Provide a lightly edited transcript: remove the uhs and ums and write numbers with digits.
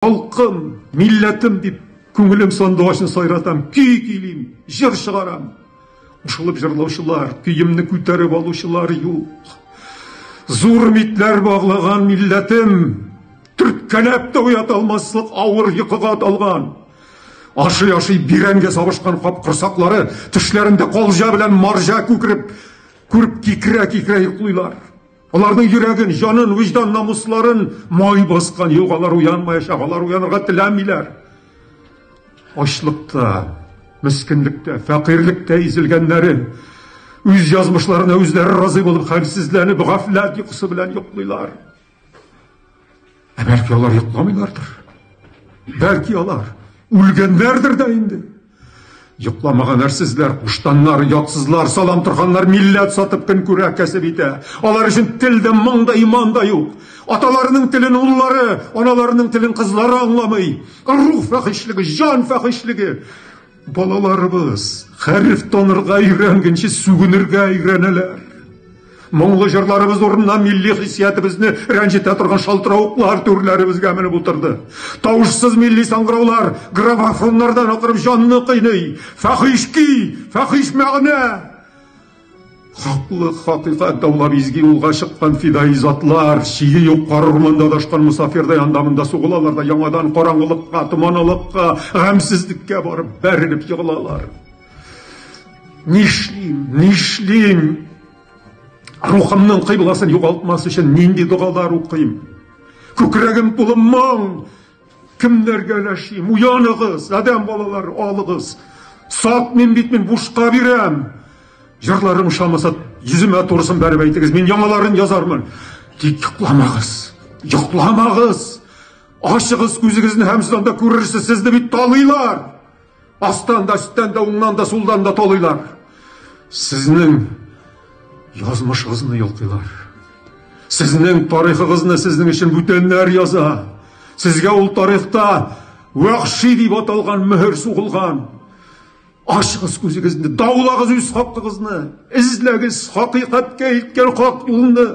Halkım, milletim deyip көңілім сонда башын сайратам, күй күйлейм, жыр шығарам. Ұшылып жырлаушылар, күйімні көтеріп алушылар жоқ. Зур үмітлер бағлаған милләтім, түрткәләп те уята алмаслық ауыр йокыға талған. Ашый-ашый бирәнгә сабышқан қап құрсақлары түшләрендә қолжа белән маржа күріп кикірә-кикірә йоклыйлар. Олардың йөрәген, жанын, виждан намысларын май басқан, юк, алар уянмаячак, алар уянырга теләмиләр. Ачлыкта, мискинлектә, фәкыйрьлектә изелгәннәре үз язмышларына үзләре разый булып, хәлсезләнеп, гафләт йокысы белән йоклыйлар. Бәлки алар йокламыйлардыр. Бәлки алар үлгәннәрдер дә инде. Йокламаган әрсезләр, куштаннар, ятсызлар, салам торганнар милләт сатып көн күрә кәсеп итә. Алар өчен телдә моң да, иман да юк. Аталарының телен уллары, аналарының телен кызлары аңламый. Рух фәхишлеге, жан фәхишлеге. Балаларыбыз хәреф танырга өйрәнгәнче сүгенергә өйрәнәләр. Моңлы җырларыбыз урынына милли хиссиятыбызны рәнҗетә торган шалтырауыклар түрләребезгә менеп утырды. Тавышсыз милли саңгыраулар граммофоннардан акырып җанны кыйный. Фәхиш мәгънә. Хаклык, хакыйкать даулап изги юлга чыккан фидаи затлар, чиге юк кар урманда адашкан мусафирдай анда-монда сугылалар да яңадан караңгылыкка, томанлыкка, гамсезлеккә барып бәрелеп егылалар. Нишлим? Рухымның кыйбласын югалтмас өчен нинди дугалар укыйм? Күкрәгем тулы моң. Кемнәргә ләшим? Уяныгыз, адәм балалар, алыгыз. Сак мен бит мен бушка бирәм. Җырларым ушамаса, йөземә турысын бәреп әйтегез, мин яңаларын язармын. Тик йокламагыз. Ачыгыз күзегезне һәм сез анда күрерсез, сезне бит талыйлар. Астан да, өстән дә, уңнан да, сулдан да талыйлар. Сезнең язмышыгызны йолкыйлар. Сезнең тарихыгызны сезнең өчен бүтәннәр яза. Сезгә ул тарихта вахши дип аталган мөһер сугылган. Ашыгыз күзегезне, даулагыз үз хакыгызны, эзләгез хакыйкатькә илткән хак юлны.